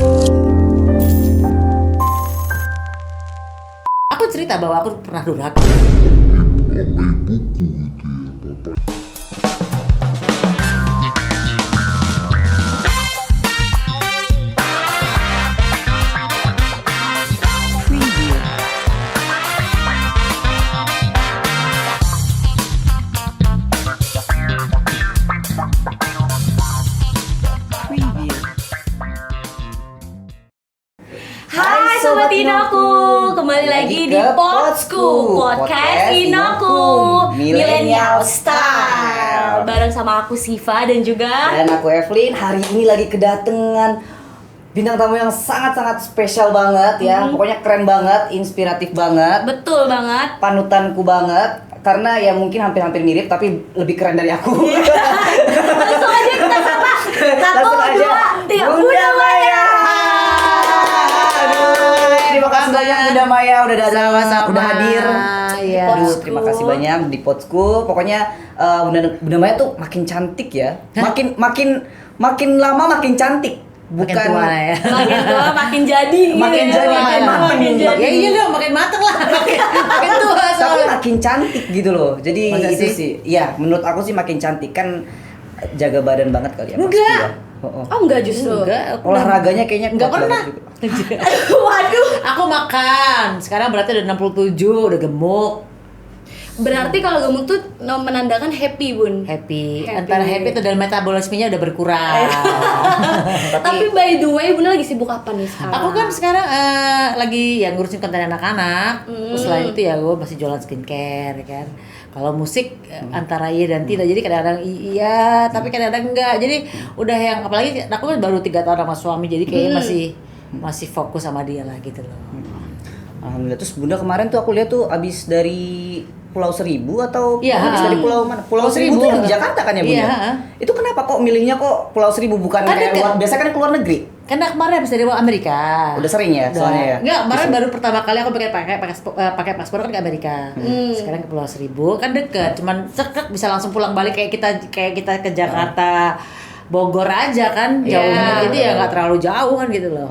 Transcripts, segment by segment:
Aku cerita bahwa aku pernah durhaka. Hai Sobat Inoku, kembali lagi di Podsku, Podcast Inoku, Millennial Style. Bareng sama aku Siva dan juga Dan aku Evelyn. Hari ini lagi kedatangan bintang tamu yang sangat-sangat spesial banget ya. Pokoknya keren banget, inspiratif banget, betul banget. panutanku banget. Karena ya mungkin hampir-hampir mirip tapi lebih keren dari aku. Langsung aja kita sapa. Satu, Langsung aja. dua, tiga. Bunda Bunda Maya. Aduh, terima kasih banyak Bunda Maya udah datang, Sama-sama. udah hadir. Iya. Aduh, terima kasih banyak di Podsku. Pokoknya Bunda Maya tuh makin cantik ya. Hah? Makin lama makin cantik. Makin tua ya. Makin tua makin jadi. Makin gitu. jadi, makin mateng. Makin jadi. Ya iya dong, makin mateng lah. Makin tua Tapi soalnya. makin cantik gitu loh. Jadi Masa itu sih? sih. Ya, menurut aku sih makin cantik kan, jaga badan banget kali ya. pasti Enggak. ya. Oh. Oh enggak justru. Enggak, aku Olahraganya kayaknya enggak kuat pernah. banget juga. Waduh. Aku makan. Sekarang berarti udah 67, udah gemuk. Berarti kalau gemuk tuh menandakan happy, Bun. Happy. Happy. Antara happy tuh dan metabolismenya udah berkurang. Tapi by the way, Bunda lagi sibuk apa nih sekarang? Aku kan sekarang lagi yang ngurusin konten anak-anak. Terus selain itu ya gue masih jualan skincare kan. Kalau musik antara iya dan tidak. Jadi kadang-kadang iya, tapi kadang-kadang enggak. Jadi udah yang apalagi aku kan baru 3 tahun sama suami. Jadi kayaknya masih fokus sama dia lah gitu loh. Alhamdulillah. Terus Bunda kemarin tuh aku lihat tuh abis dari Pulau Seribu atau Iya, abis dari pulau mana? Pulau Seribu tuh yang di Jakarta kan ya Bunda? Iya. Itu kenapa kok milihnya kok Pulau Seribu bukan Kan kayak deket. luar, biasa kan keluar negeri? Karena kemarin habis dari Amerika. Udah sering ya soalnya ya? Enggak, kemarin baru pertama kali aku pakai paspor kan ke Amerika. Sekarang ke Pulau Seribu kan deket, cuman seket bisa langsung pulang balik kayak kita ke Jakarta. Bogor aja kan Iya. jauhnya, jadi ya nggak terlalu jauh kan gitu loh.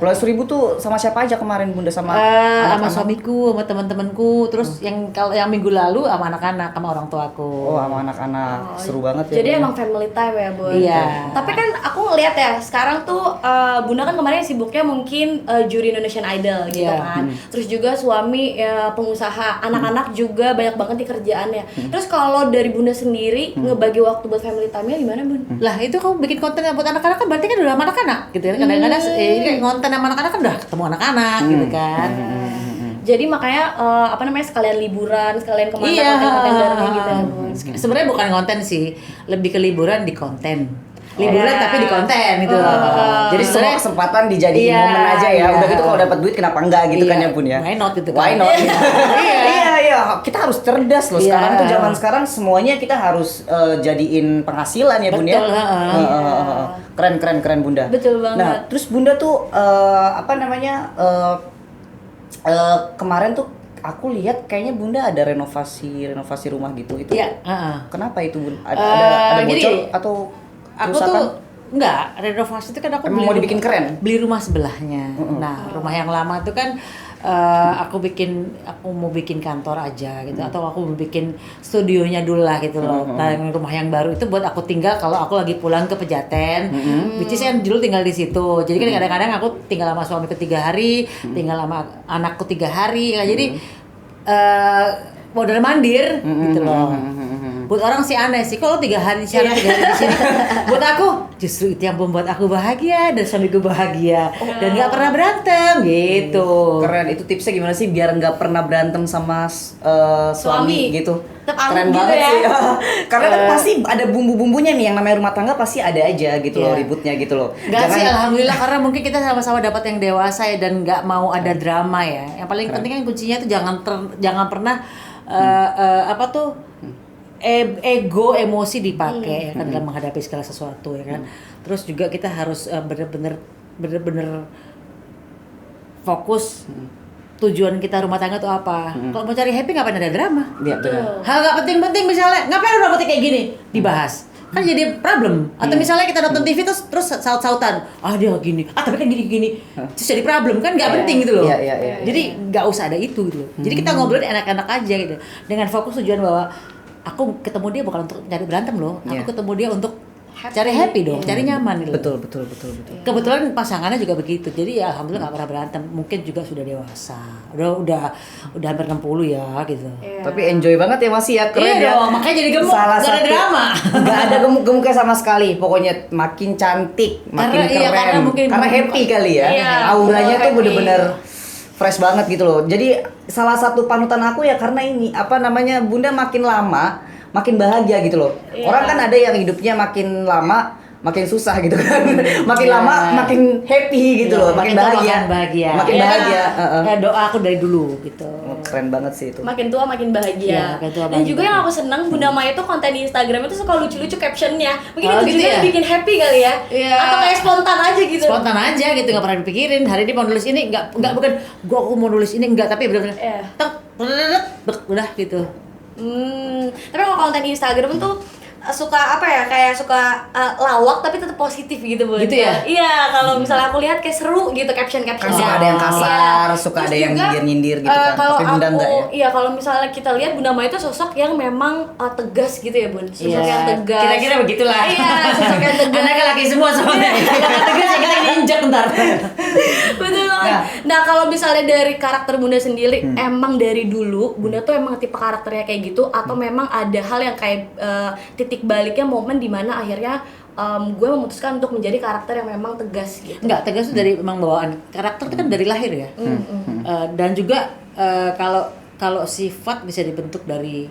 Pulau Seribu tuh sama siapa aja kemarin Bunda sama Sama anak-anak? suamiku, sama teman-temanku, terus yang kalau yang minggu lalu sama anak-anak, sama orang tuaku. Oh, sama anak-anak. Seru banget ya. Jadi Bunda. emang family time ya, Bun. Iya. Tapi kan aku ngeliat ya, sekarang tuh Bunda kan kemarin sibuknya mungkin juri Indonesian Idol gitu Iya. kan. Terus juga suami pengusaha, anak-anak juga banyak banget nih kerjaannya. Terus kalau dari Bunda sendiri ngebagi waktu buat family time-nya gimana, Bun? Lah itu kamu bikin konten buat anak-anak kan berarti kan udah sama anak-anak gitu ya. Kadang-kadang ini kayak konten sama anak-anak kan udah ketemu anak-anak gitu kan. Jadi makanya sekalian liburan, sekalian kemana Iya. konten-konten barengnya gitu ya, Bun. Sebenarnya bukan konten sih, lebih ke liburan di konten. Liburan Iya. tapi di konten gitu loh. Jadi semua sebenarnya kesempatan dijadiin Iya, momen aja ya. iya. Udah gitu kalau dapat duit kenapa enggak gitu Iya. kan ya Bun ya. Why not gitu kan. Why not? Iya. Iya. Kita harus cerdas loh. Iya. Sekarang tuh zaman sekarang semuanya kita harus jadiin penghasilan ya Bun ya. Betul, heeh. Heeh. Keren Bunda. Betul banget. Nah, terus Bunda tuh kemarin tuh aku lihat kayaknya Bunda ada renovasi rumah gitu. Itu Iya, heeh. kenapa itu Bun? Ada Jadi, bocor atau Aku kerusakan? tuh enggak, renovasi itu kan aku Emang mau dibikin keren? Beli rumah sebelahnya. Nah, rumah yang lama itu kan aku mau bikin kantor aja gitu, atau aku mau bikin studionya dulu lah gitu loh. Nah, yang rumah yang baru itu buat aku tinggal kalau aku lagi pulang ke Pejaten, which is kan dulu tinggal di situ. Jadi kan kadang-kadang aku tinggal sama suamiku 3 hari, tinggal sama anakku 3 hari. Nah, jadi modal mandir gitu loh. Buat orang sih aneh sih, kalau 3 hari di sana, 3 hari di sini. Buat aku justru itu yang membuat aku bahagia dan suamiku bahagia dan nggak pernah berantem gitu. Keren, itu tipsnya gimana sih biar nggak pernah berantem sama Suami. suami gitu? Tetap aman Keren gitu banget ya. sih. Karena kan pasti ada bumbu-bumbunya nih, yang namanya rumah tangga pasti ada aja gitu loh, Iya. ributnya gitu loh. Enggak sih, alhamdulillah, karena mungkin kita sama-sama dapat yang dewasa ya dan nggak mau ada drama ya. Yang paling penting kan kuncinya itu jangan pernah ego emosi dipakai ya kan dalam menghadapi segala sesuatu ya kan. Terus juga kita harus bener-bener fokus tujuan kita rumah tangga itu apa. Kalau mau cari happy ngapain ada drama? Iya benar. Hal nggak penting-penting misalnya, ngapain udah penting kayak gini dibahas. kan jadi problem. Atau misalnya kita nonton TV terus saut-sautan, dia gini, tapi kan gini terus jadi problem kan nggak penting gitu loh. Iya. Jadi nggak usah ada itu gitu. Jadi kita ngobrolin enak-enak aja gitu, dengan fokus tujuan bahwa aku ketemu dia bukan untuk cari berantem loh, aku ketemu dia untuk cari happy dong, cari nyaman gitu. Betul. Kebetulan pasangannya juga begitu, jadi ya alhamdulillah nggak pernah berantem. Mungkin juga sudah dewasa, udah hampir 60 ya gitu. Tapi enjoy banget ya masih ya, keren ya. Dong, makanya jadi gemuk, Salah gak ada satu- drama. Nggak ada gemuk-gemuknya sama sekali. Pokoknya makin cantik, makin keren. karena happy kali ya. Iya, Auranya tuh happy. bener-bener fresh banget gitu loh. Jadi salah satu panutan aku ya karena ini Bunda makin lama makin bahagia gitu loh. Orang kan ada yang hidupnya makin lama makin susah gitu kan. Makin lama makin happy gitu loh, makin bahagia. Makin Ya, bahagia. Ya, doa aku dari dulu gitu. Keren banget sih itu. Makin tua makin bahagia. Iya, makin tua Dan makin juga yang aku senang Bunda Maya itu konten di Instagram itu suka lucu-lucu captionnya. Mungkin itu gitu juga ya? bikin happy kali ya. Iya. Atau kayak spontan aja gitu. Spontan aja gitu, nggak pernah dipikirin. Hari ini mau nulis ini, nggak bukan aku mau nulis ini, nggak, tapi benar-benar Iya. udah gitu. Tapi kalau konten di Instagram tuh suka kayak suka lawak tapi tetap positif gitu Bun. Gitu ya? Iya, kalau misalnya aku lihat kayak seru gitu caption. Kan suka ada yang kasar, suka ada yang nyindir-nyindir gitu kan. Kalau Tapi Bunda aku, enggak ya. iya kalau misalnya kita lihat Bunda Maya itu sosok yang memang tegas gitu ya Bun. Sosok yang tegas. Kira-kira begitulah. Iya, sosok yang tegas. Anaknya laki semua soalnya. Kalau tegas ya kita diinjak ntar. Betul banget. Nah, kalau misalnya dari karakter Bunda sendiri, emang dari dulu Bunda tuh emang tipe karakternya kayak gitu atau memang ada hal yang kayak titik baliknya momen dimana akhirnya gue memutuskan untuk menjadi karakter yang memang tegas gitu. Enggak, tegas itu dari memang bawaan. Karakter itu kan dari lahir ya. Dan juga kalau sifat bisa dibentuk dari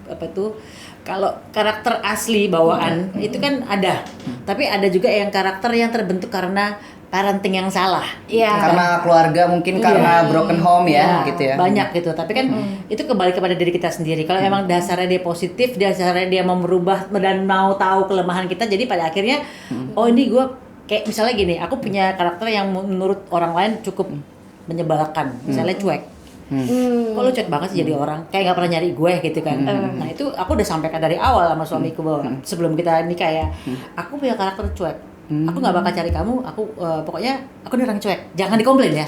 apa tuh? Kalau karakter asli bawaan itu kan ada. Tapi ada juga yang karakter yang terbentuk karena parenting yang salah. Iya. Karena keluarga mungkin karena broken home ya, gitu ya. Banyak gitu. Tapi kan itu kembali kepada diri kita sendiri. Kalau emang dasarnya dia positif, dasarnya dia mau merubah dan mau tahu kelemahan kita, jadi pada akhirnya oh ini gue kayak misalnya gini, aku punya karakter yang menurut orang lain cukup menyebalkan. Misalnya cuek. Kok lu cuek banget sih jadi orang, kayak nggak pernah nyari gue gitu kan. Nah itu aku udah sampaikan dari awal sama suamiku bahwa sebelum kita nikah ya, aku punya karakter cuek. Aku nggak bakal cari kamu, aku pokoknya aku nih orang cuek, jangan dikomplain ya.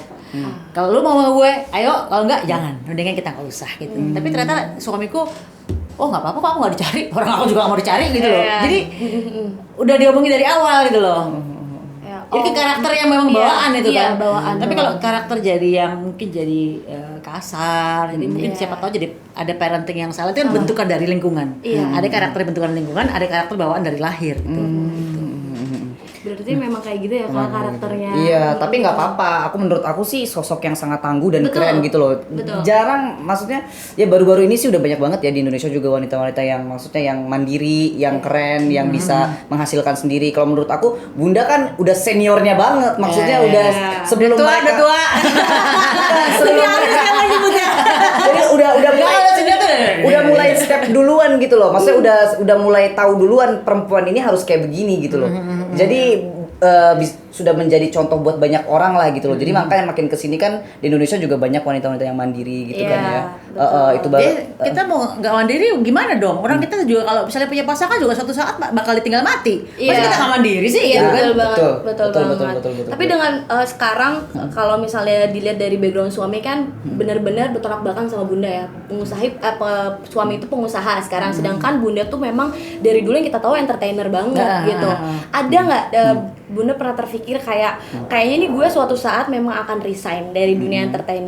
Kalau lu mau sama gue, ayo, kalau nggak jangan, mendingan kita nggak usah gitu. Tapi ternyata suamiku, oh nggak apa-apa kok, aku nggak dicari, orang aku juga nggak mau dicari gitu loh. Jadi udah diomongin dari awal gitu loh. Jadi karakter yang memang bawaan itu kan. Bawaan. Tapi kalau karakter jadi yang mungkin jadi kasar, jadi mungkin siapa tahu jadi ada parenting yang salah, itu kan bentukan dari lingkungan. Ada karakter bentukan lingkungan, ada karakter bawaan dari lahir gitu. Berarti memang kayak gitu ya kalau karakternya. Iya, tapi nggak apa-apa. Menurut aku sih sosok yang sangat tangguh dan keren gitu loh. Jarang, maksudnya ya baru-baru ini sih udah banyak banget ya di Indonesia juga wanita-wanita yang maksudnya yang mandiri, yang keren, yang bisa menghasilkan sendiri. Kalau menurut aku, Bunda kan udah seniornya banget. Maksudnya udah sebelum mereka. Udah tua. Sebelum mereka. Jadi udah mulai step duluan gitu loh. Maksudnya udah mulai tahu duluan perempuan ini harus kayak begini gitu loh. Jadi sudah menjadi contoh buat banyak orang lah gitu loh. Jadi makanya makin kesini kan di Indonesia juga banyak wanita-wanita yang mandiri gitu kan ya. Itu Kita mau nggak mandiri gimana dong? Orang kita juga kalau misalnya punya pasangan juga suatu saat bakal ditinggal mati. Masa kita nggak mandiri sih? Iya, Gitu kan? betul banget. betul. Tapi dengan sekarang kalau misalnya dilihat dari background suami kan benar-benar bertolak belakang sama Bunda ya. Suami itu pengusaha sekarang, sedangkan Bunda tuh memang dari dulu yang kita tahu entertainer banget gitu. Ada nggak Bunda pernah terpikir kayaknya ini gue suatu saat memang akan resign dari dunia entertain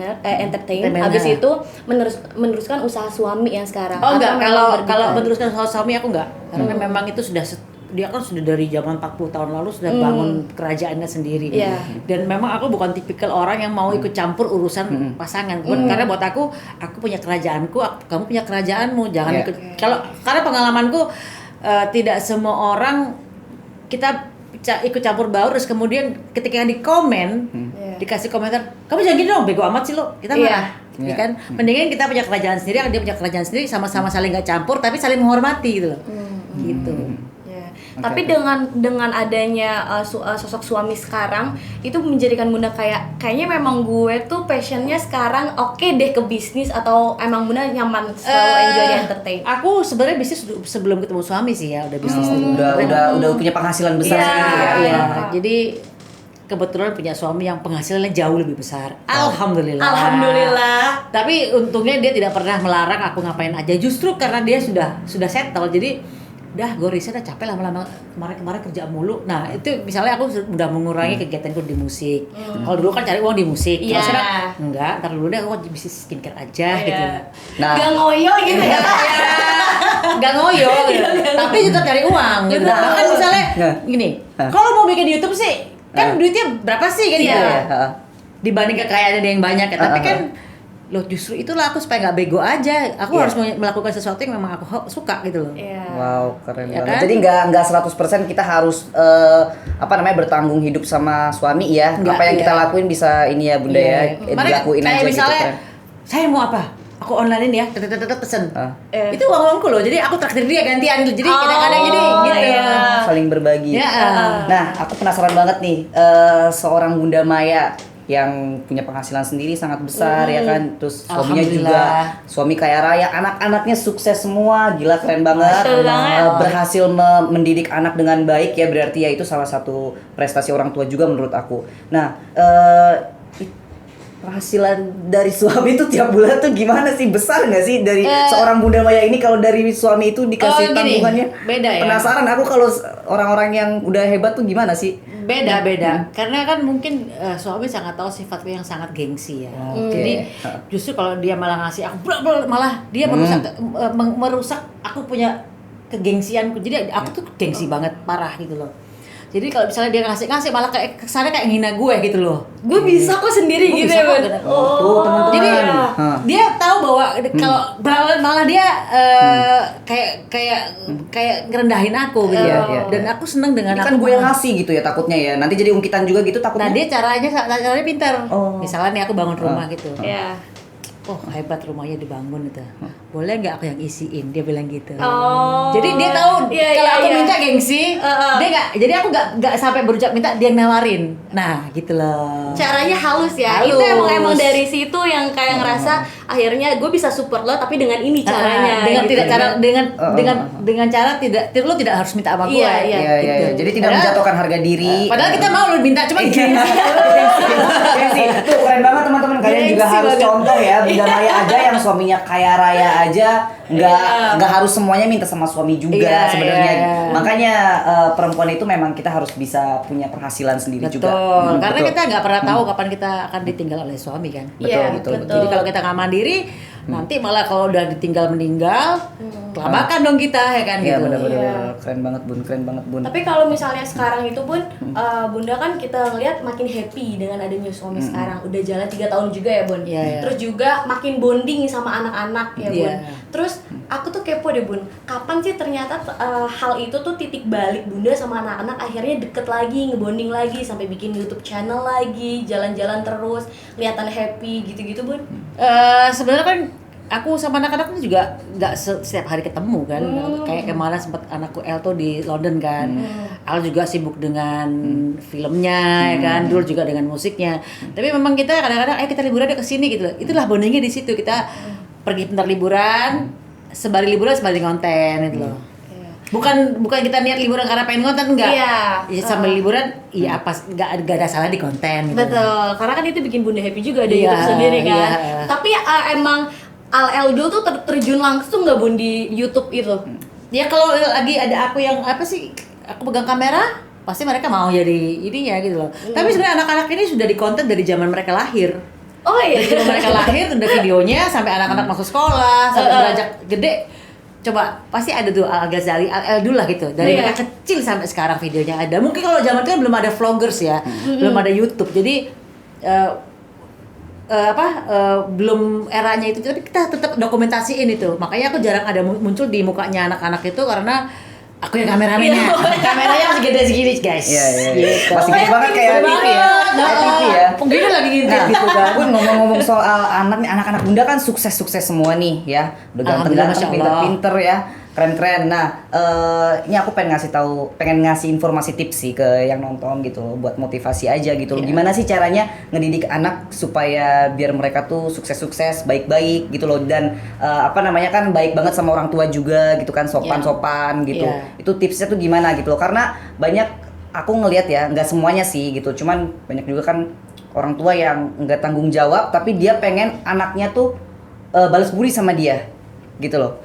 habis itu meneruskan usaha suami yang sekarang? Oh enggak, Atau kalau meneruskan usaha suami aku enggak. Karena memang itu dia kan sudah dari zaman 40 tahun lalu sudah bangun kerajaannya sendiri. Dan memang aku bukan tipikal orang yang mau ikut campur urusan pasangan. Karena buat aku punya kerajaanku, kamu punya kerajaanmu. Jangan ikut. Karena pengalamanku tidak semua orang kita ikut campur baur, terus kemudian ketika di komen dikasih komentar, kamu jangan gini dong, bego amat sih lo, kita marah. Ya kan, mendingan kita punya kerajaan sendiri, dia punya kerajaan sendiri, sama-sama saling nggak campur tapi saling menghormati gitu loh. Gitu. Tapi dengan adanya sosok suami sekarang itu menjadikan Bunda kayaknya memang gue tuh passionnya sekarang oke deh ke bisnis, atau emang Bunda nyaman selalu enjoy di entertain? Aku sebenarnya bisnis sebelum ketemu suami sih ya, udah bisnis dulu. Udah punya penghasilan besar sendiri ya. Iya, jadi kebetulan punya suami yang penghasilannya jauh lebih besar. Alhamdulillah. Alhamdulillah. Tapi untungnya dia tidak pernah melarang aku ngapain aja. Justru karena dia sudah settle. Jadi gue riset udah capek lama-lama kemarin kerja mulu. Nah itu misalnya aku udah mengurangi kegiatanku di musik. Kalau dulu kan cari uang di musik. Iya. Kalau sekarang enggak. Ntar dulu deh aku bisnis skincare aja gitu. Nah, Gak ngoyo gitu ya. Gak ngoyo gitu. Tapi tetap cari uang gitu. Bahkan misalnya gini, kalau mau bikin YouTube sih kan duitnya berapa sih kan gitu. Dibanding kekayaan ada yang banyak ya. Tapi kan loh justru itulah aku supaya nggak bego aja. Aku harus melakukan sesuatu yang memang aku suka gitu loh. Wow, keren Ya banget. kan? Jadi nggak 100% kita harus bertanggung hidup sama suami ya. Nggak, apa yang kita lakuin bisa ini ya Bunda ya. Dilakuin kayak aja gitu. misalnya, Keren. saya mau apa? Aku online ya, pesen. Itu uangku loh. Jadi aku traktir dia gantian gitu. Jadi kadang-kadang jadi gitu. Saling berbagi. Ya. Nah, aku penasaran banget nih, seorang Bunda Maya yang punya penghasilan sendiri sangat besar ya kan, terus suaminya juga suami kaya raya, anak-anaknya sukses semua, gila keren banget. Berhasil mendidik anak dengan baik ya, berarti ya itu salah satu prestasi orang tua juga menurut aku. Nah, penghasilan dari suami itu tiap bulan tuh gimana sih? Besar nggak sih dari seorang Bunda Maya ini kalau dari suami itu dikasih tanggungannya? Beda ya. Penasaran aku kalau orang-orang yang udah hebat tuh gimana sih? Beda. Karena kan mungkin suami sangat tahu sifatku yang sangat gengsi ya. Jadi justru kalau dia malah ngasih aku malah dia merusak aku punya kegengsianku. Jadi aku tuh gengsi banget parah gitu loh. Jadi kalau misalnya dia ngasih malah kayak kesana kayak ngina gue gitu loh. Gue bisa kok sendiri gitu ya, Bun. Tuh teman-teman. Jadi dia tahu bahwa kalau malah dia kayak ngerendahin aku gitu ya. Dan aku seneng dengan ini kan gue yang ngasih gitu ya takutnya ya. Nanti jadi ungkitan juga gitu takutnya. Nah dia caranya pintar. Misalnya nih aku bangun rumah gitu. Iya. Oh hebat rumahnya dibangun itu. Boleh nggak aku yang isiin? Dia bilang gitu. Oh. Jadi dia tahu kalau aku minta gengsi, dia nggak. Jadi aku nggak sampai berucap minta, dia nawarin. Nah gitu loh. Caranya halus ya. Itu emang dari situ yang kayak ngerasa akhirnya gue bisa support lo tapi dengan ini caranya. Dengan gitu. tidak cara dengan cara lo tidak harus minta sama gue. Iya. Jadi tidak menjatuhkan harga diri. Padahal kita mau lo minta cuma gengsi. Gengsi. Tuh keren banget teman-teman. Kalian juga harus contoh ya. Bunda Maya aja yang suaminya kaya raya aja nggak harus semuanya minta sama suami juga sebenarnya. Makanya perempuan itu memang kita harus bisa punya penghasilan sendiri juga. Karena kita nggak pernah tahu kapan kita akan ditinggal oleh suami kan. Betul. Jadi kalau kita nggak mandiri, nanti malah kalau udah ditinggal meninggal, kelabakan dong kita ya kan Iya gitu. benar-benar keren banget Bun. Tapi kalau misalnya sekarang itu Bun, Bunda kan kita ngeliat makin happy dengan adanya suami sekarang. Udah jalan 3 tahun juga ya Bun. Terus juga makin bonding sama anak-anak ya Bun. Terus aku tuh kepo deh Bun, kapan sih ternyata hal itu tuh titik balik Bunda sama anak-anak akhirnya deket lagi, ngebonding lagi, sampai bikin YouTube channel lagi, jalan-jalan terus, kelihatan happy gitu-gitu Bun? Sebenarnya kan aku sama anak-anak itu juga nggak setiap hari ketemu kan. Kayak kemarin sempat anakku El tuh di London kan. Al juga sibuk dengan filmnya ya kan, Dul juga dengan musiknya. Tapi memang kita kadang-kadang kita liburan ke sini gitu. Itulah bondingnya di situ. Kita pergi bentar liburan, sembari konten gitu loh. Bukan kita niat liburan karena pengen konten, enggak. Ya, sambil liburan, apa enggak ada salah di konten gitu. Betul. Karena kan itu bikin Bunda happy juga ada YouTube sendiri kan. Tapi emang Al Eldo tuh terjun langsung nggak Bun di YouTube itu? Ya kalau lagi ada aku yang aku pegang kamera, pasti mereka mau jadi ininya gitu loh. Tapi sebenarnya anak-anak ini sudah dikonten dari zaman mereka lahir. Oh iya. Dari zaman mereka lahir udah videonya sampai anak-anak masuk sekolah, sampai beranjak gede. Coba pasti ada tuh Al Ghazali, Al Eldul lah gitu. Dari mereka kecil sampai sekarang videonya ada. Mungkin kalau zaman itu kan belum ada vloggers ya, belum ada YouTube. Jadi belum eranya itu, tapi kita tetap dokumentasiin itu. Makanya aku jarang ada muncul di mukanya anak-anak itu karena aku yang kameramennya. Kameranya masih gede segini guys. Iya. Gitu. Masih gede banget kayak TV ya. Kayak TV ya. Pengguna lagi ngintip gitu kan. Bun, ngomong-ngomong soal anak-anak Bunda kan sukses-sukses semua nih ya. Udah ganteng-ganteng, pinter-pinter ya. Keren-keren. Nah, ini aku pengen ngasih informasi tips sih ke yang nonton gitu loh, buat motivasi aja gitu loh. Gimana sih caranya ngedidik anak supaya biar mereka tuh sukses-sukses, baik-baik gitu loh, dan kan baik banget sama orang tua juga gitu kan, sopan-sopan gitu. Itu tipsnya tuh gimana gitu loh. Karena banyak aku ngelihat ya, nggak semuanya sih gitu. Cuman banyak juga kan orang tua yang nggak tanggung jawab, tapi dia pengen anaknya tuh balas budi sama dia gitu loh.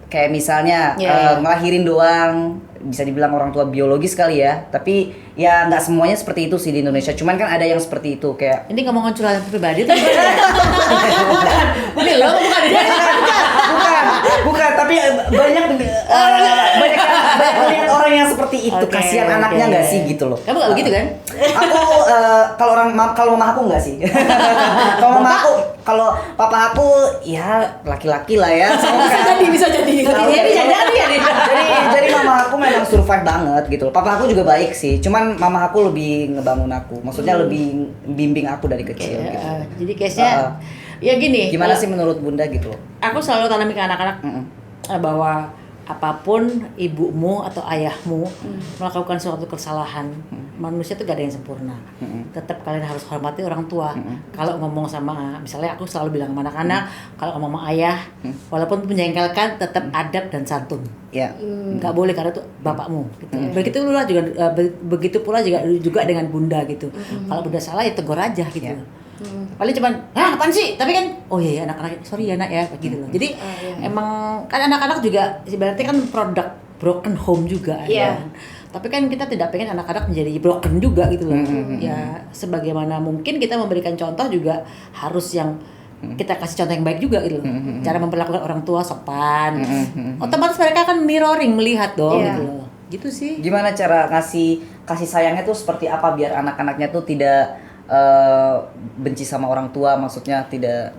Kayak misalnya ngelahirin doang, bisa dibilang orang tua biologis kali ya, tapi ya nggak semuanya seperti itu sih di Indonesia. Cuman kan ada yang seperti itu kayak. Ini ngomongin curhatan pribadi tuh. Bukan. Lo bukan. Bukan, tapi banyak melihat orang yang seperti itu. Kasihan anaknya nggak sih gitu loh. Kamu nggak begitu kan? Aku kalau mama aku nggak sih. Kalau papa aku ya laki-laki lah ya. Bisa jadi. Jadi mama aku memang survive banget gitu loh. Papa aku juga baik sih. Cuman mama aku lebih ngebangun aku. Maksudnya lebih bimbing aku dari kecil gitu. Jadi case-nya ya gini. Gimana sih menurut Bunda gitu loh? Aku selalu tanami ke anak-anak bahwa apapun ibumu atau ayahmu melakukan suatu kesalahan, manusia itu gak ada yang sempurna. Tetap kalian harus hormati orang tua. Kalau ngomong sama, misalnya aku selalu bilang sama anak-anak, kalau ngomong sama ayah, walaupun menjengkelkan, tetap adab dan santun. Gak boleh karena itu bapakmu. Gitu. Begitu pula juga dengan bunda gitu. Kalau bunda salah ya tegur aja gitu. Paling cuman, apaan sih? Tapi kan, oh iya anak-anak, sorry ya nak ya, gitu loh. Jadi emang kan anak-anak juga berarti kan produk broken home juga ya. Tapi kan kita tidak pengen anak-anak menjadi broken juga gitu loh. Ya sebagaimana mungkin kita memberikan contoh juga harus yang kita kasih contoh yang baik juga gitu loh. Cara memperlakukan orang tua sopan. Otomatis mereka akan mirroring melihat dong gitu loh. Gitu sih. Gimana cara kasih sayangnya tuh seperti apa biar anak-anaknya tuh tidak benci sama orang tua, maksudnya tidak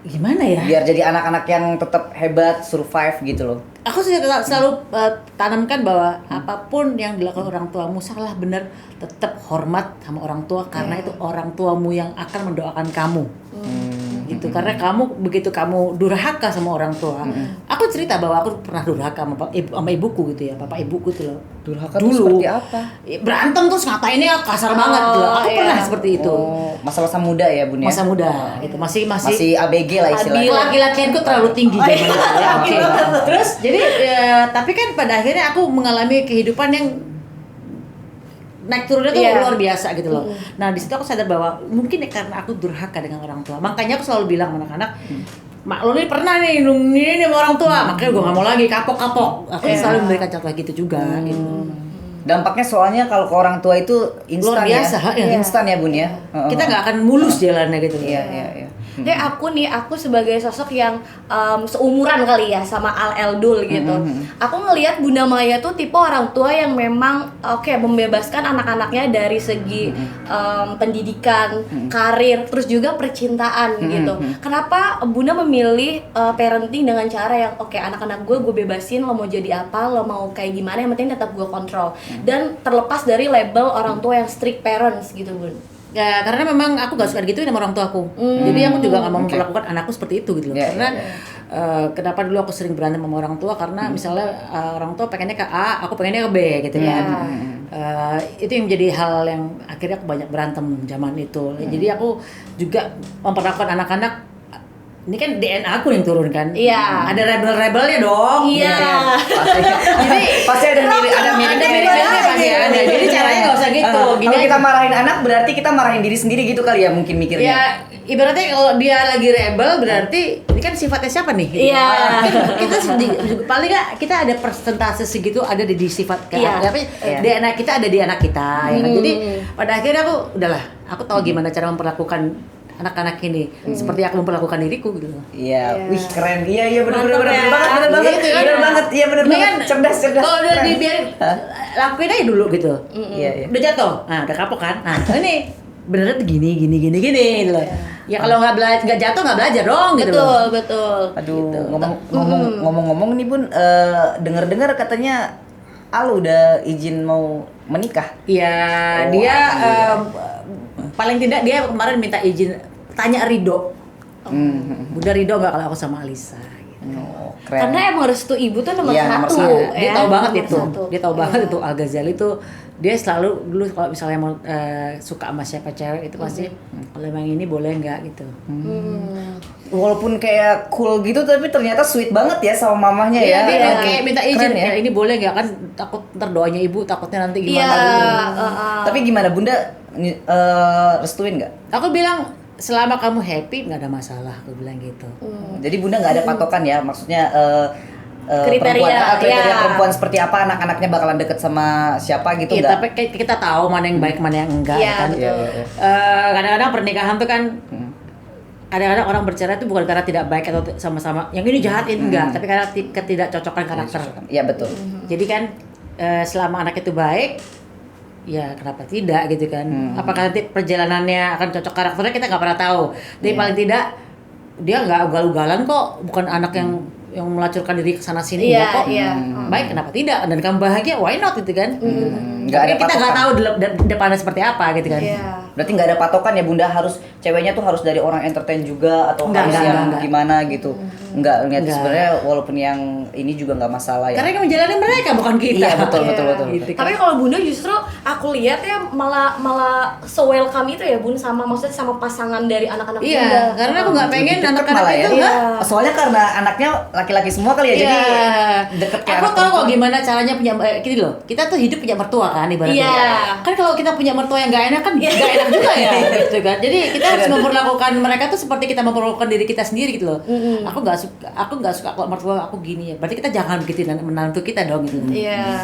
gimana ya? Biar jadi anak-anak yang tetap hebat, survive gitu loh. Aku selalu tanamkan bahwa apapun yang dilakukan orang tuamu salah benar tetap hormat sama orang tua karena itu orang tuamu yang akan mendoakan kamu. Gitu. Karena begitu kamu durhaka sama orang tua. Aku cerita bahwa aku pernah durhaka sama ibuku gitu ya, bapak ibuku tuh loh. Durhaka tuh seperti apa? Berantem terus ngatainnya kasar banget gitu loh. Aku pernah seperti itu. Masa-masa muda ya, Bun ya? Masa muda gitu. Masih ABG lah istilahnya. Laki-lakianku terlalu tinggi zaman itu ya. Oke. Terus jadi tapi kan pada akhirnya aku mengalami kehidupan yang naik turunnya tuh luar biasa gitu loh. Nah di situ aku sadar bahwa mungkin karena aku durhaka dengan orang tua. Makanya aku selalu bilang sama anak-anak, mak lo nih pernah nih ini sama orang tua, makanya gue nggak mau lagi kapok. Aku selalu memberikan contoh gitu juga. Gitu. Dampaknya soalnya kalau ke orang tua itu instan ya. Instan ya Bun ya. Kita nggak akan mulus jalannya gitu. Iya. Aku sebagai sosok yang seumuran kali ya sama Al Eldul gitu. Aku ngelihat Bunda Maya tuh tipe orang tua yang memang membebaskan anak-anaknya dari segi pendidikan, karir, terus juga percintaan gitu. Kenapa Bunda memilih parenting dengan cara yang anak-anak gue bebasin, lo mau jadi apa, lo mau kayak gimana, yang penting tetap gue kontrol. Dan terlepas dari label orang tua yang strict parents gitu Bun. Ya karena memang aku gak suka digituin sama orang tua aku. Jadi aku juga gak mau memperlakukan anakku seperti itu gitu loh. Karena kenapa dulu aku sering berantem sama orang tua karena misalnya orang tua pengennya ke A, aku pengennya ke B gitu kan. Itu yang menjadi hal yang akhirnya aku banyak berantem zaman itu. Jadi aku juga memperlakukan anak-anak, ini kan DNA aku yang turun kan. Ada rebel-rebelnya dong. Jadi pasti ada mirip-miripnya pasti ada. Jadi caranya nggak usah gitu. Kalau kita marahin anak berarti kita marahin diri sendiri gitu kali ya mungkin mikirnya. Ya ibaratnya kalau dia lagi rebel berarti ini kan sifatnya siapa nih? Kita paling nggak kita ada persentase segitu ada di sifat DNA kita ada di anak kita. Ya kan? Jadi pada akhirnya aku tahu gimana cara memperlakukan anak-anak ini seperti aku memperlakukan diriku gitu. Iya, wih keren. Iya benar banget. Iya benar banget. Cerdas. Kalau udah dibiarin lakuin aja dulu gitu. Iya. Udah jatuh. Nah, udah kapok kan. Nah, ini benernya tuh gini gitu loh. Ya kalau nggak jatuh nggak belajar dong gitu. Betul. Aduh, gitu. Ngomong-ngomong nih Bun, dengar-dengar katanya Al udah izin mau menikah. Iya, dia paling tidak dia kemarin minta izin, tanya Ridho. Bunda Ridho nggak kalau aku sama Alisa? Gitu. Oh, keren. Karena emang restu ibu tuh nomor Iya, nomor satu. satu. Dia ya. tahu banget Nomor itu. satu. Dia tahu banget Iya. itu Al Ghazali tuh dia selalu dulu kalau misalnya mau suka sama siapa cewek itu pasti kalau emang ini boleh nggak gitu. Walaupun kayak cool gitu tapi ternyata sweet banget ya sama mamahnya Iya, ya. dia Iya. kayak minta izin Keren ya. ya. Ini boleh nggak kan takut ntar doanya ibu takutnya nanti Iya. gimana gitu. Tapi gimana Bunda restuin nggak? Aku bilang selama kamu happy nggak ada masalah, aku bilang gitu. Jadi Bunda nggak ada patokan ya, maksudnya Kriteria, kriteria ya. perempuan seperti apa, anak-anaknya bakalan deket sama siapa gitu Iya, nggak? tapi kita tahu mana yang baik mana yang enggak Iya, kan. Iya, iya, iya. Kadang-kadang pernikahan tuh kan kadang-kadang orang bercerai itu bukan karena tidak baik atau sama-sama yang ini jahatin enggak, tapi karena ketidakcocokan karakter. Iya betul. Jadi kan selama anak itu baik, ya kenapa tidak gitu kan? Apakah nanti perjalanannya akan cocok karakternya kita nggak pernah tahu. Tapi paling tidak dia nggak ugal-ugalan kok, bukan anak yang melacurkan diri ke sana sini Iya, enggak kok. iya. Baik kenapa tidak? Dan kamu bahagia, why not gitu kan? Nggak Tapi ada kita nggak patokan. tahu depannya seperti apa gitu kan? Iya. Berarti nggak ada patokan ya Bunda, harus ceweknya tuh harus dari orang entertain juga atau Enggak, harus enggak, yang enggak. gimana gitu. Enggak, Enggak. sebenarnya walaupun yang ini juga nggak masalah ya. Karena yang menjalani mereka bukan kita. Iya, betul, Iya. betul, betul. Gitu kan. Tapi kalau Bunda justru aku lihat ya malah se-welcome itu ya Bun sama maksudnya sama pasangan dari anak-anak Bunda. Iya, karena aku nggak pengen Deket anak-anak malah itu ya. nggak. Soalnya karena anaknya laki-laki semua kali ya, jadi deket kayak Aku anak tahu kok perempuan. gimana caranya punya gini loh. Kita tuh hidup punya mertua kan ibaratnya. Iya. Kan kalau kita punya mertua yang nggak enak kan nggak enak juga ya gitu kan. Jadi kita harus memperlakukan mereka tuh seperti kita memperlakukan diri kita sendiri gitu loh. Aku nggak suka kalau mertua aku gini ya. Berarti kita jangan begitu menantu kita dong gitu. Iya,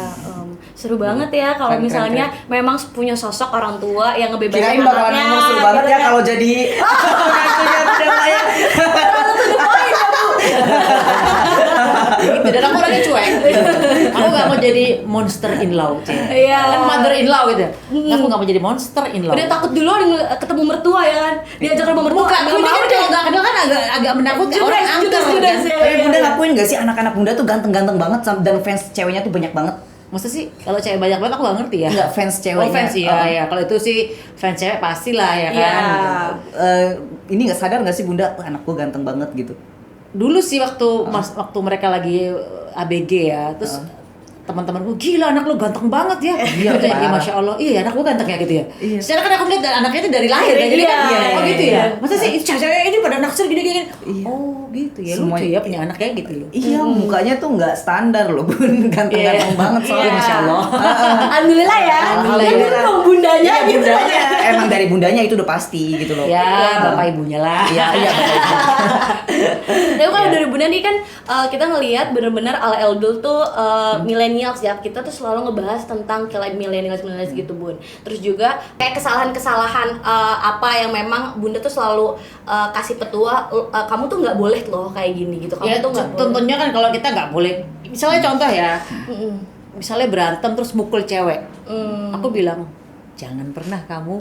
seru banget ya kalau Keren, misalnya memang punya sosok orang tua yang ngebebasin Kirain bakalan anaknya. ngomong seru banget gitu ya kan. kalau jadi menantunya Bunda Maya. Gitu. Dan aku orangnya cuek. Aku nggak mau jadi monster in law. Iya. Kan mother in law gitu. Aku nggak mau jadi monster in law. Udah takut dulu ketemu mertua ya kan. Diajak rumah mertua. Bukan, nggak ini mau kan deh. kalau nggak kenal kan agak menakutkan. Judes, Orang angker judes, kan. ya. Tapi Bunda ngakuin gak sih anak-anak Bunda tuh ganteng-ganteng banget dan fans ceweknya tuh banyak banget? Masa sih kalau cewek banyak banget aku gak ngerti ya. Enggak, fans ceweknya. Oh, fans iya ya. Kalau itu sih fans cewek pastilah ya Iya. kan. Ini nggak sadar nggak sih Bunda, anak gua ganteng banget gitu? Dulu sih waktu mereka lagi ABG ya, terus teman-temanku gila anak lu ganteng banget ya. Iya, Gitu ya, parah. Masya Allah, iya anak lu ganteng ya gitu ya. Iya. Secara kan aku lihat anaknya itu dari lahir kan, jadi Iya, kan, iya, oh gitu iya. ya. Masa sih cewek ini pada naksir gini-gini. Iya. Oh gitu ya, Semua- lucu ya punya anaknya gitu loh. Iya, mukanya tuh nggak standar loh Bun, ganteng-ganteng Iya. banget soalnya Iya. Masya Allah. Alhamdulillah ya. Alhamdulillah. Kan emang bundanya Iya, gitu. bundanya emang dari bundanya itu udah pasti gitu loh. Ya, bapak ibunya lah. Iya, iya betul. Tapi kalau dari Bunda nih kan kita ngelihat bener-bener Al Eldul tuh millennials ya, kita tuh selalu ngebahas tentang kayak millennials gitu Bun. Terus juga kayak kesalahan-kesalahan apa yang memang Bunda tuh selalu kasih petua, kamu tuh nggak boleh loh kayak gini gitu. Kamu Ya tuh nggak boleh. contohnya kan kalau kita nggak boleh, misalnya contoh ya, Mm-mm. misalnya berantem terus mukul cewek, aku bilang jangan pernah kamu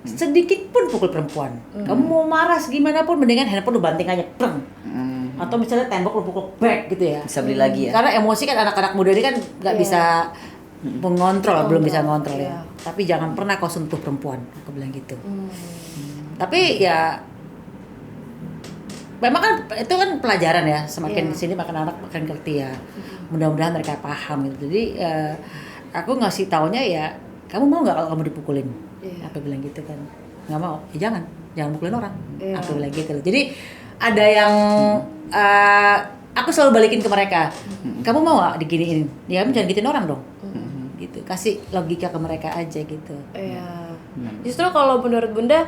sedikit pun pukul perempuan. Kamu mau marah segimana pun mendingan handphone lu banting aja, preng. Atau misalnya tembok lu pukul back gitu ya. Bisa beli lagi ya. Karena emosi kan anak-anak muda ini kan nggak Iya. bisa mengontrol, belum bisa ngontrol Iya. ya. Tapi jangan pernah kau sentuh perempuan, aku bilang gitu. Tapi ya memang kan itu kan pelajaran ya, semakin Iya. kesini makin anak makin ngerti ya. Mudah-mudahan mereka paham gitu. Jadi aku ngasih taunya ya, kamu mau nggak kalau kamu dipukulin? Iya. Aku bilang gitu kan. Nggak mau, ya jangan pukulin orang. Iya. Aku bilang gitu. Jadi ada yang aku selalu balikin ke mereka. Kamu mau nggak diginiin? Ya kamu jangan gituin orang dong. Gitu. Kasih logika ke mereka aja gitu. Iya. Justru kalau menurut Bunda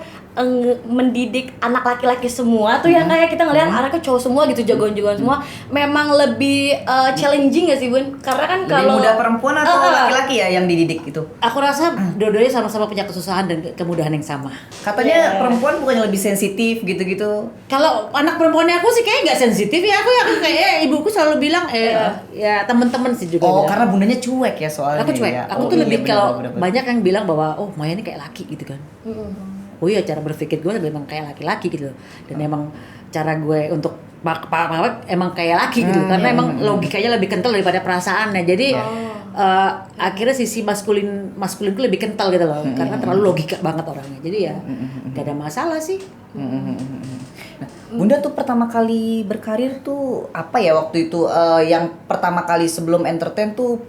mendidik anak laki-laki semua tuh yang kayak kita ngelihat anaknya cowok semua gitu, jagoan-jagoan semua, memang lebih challenging gak sih Bun? Karena kan Lebih kalau mudah perempuan atau laki-laki ya yang dididik itu? Aku rasa dua-duanya sama-sama punya kesusahan dan kemudahan yang sama. Katanya perempuan bukannya lebih sensitif gitu-gitu. Kalau anak perempuannya aku sih kayak nggak sensitif ya, aku kayak ibuku selalu bilang ya teman-teman sih juga. Oh, bilang. karena bundanya cuek ya soalnya. Aku cuek. ya. Aku Oh, tuh iya, lebih bener, kalau bener, bener. banyak yang bilang bahwa oh Maya ini kayak laki gitu kan. Oh iya cara berpikir gue memang kayak laki-laki gitu loh. Dan emang cara gue untuk emang kayak laki gitu karena emang logikanya lebih kental daripada perasaannya. Jadi akhirnya sisi maskulinku lebih kental gitu loh karena terlalu logika banget orangnya. Jadi ya gak ada masalah sih. Bunda tuh pertama kali berkarir tuh apa ya waktu itu yang pertama kali sebelum entertain tuh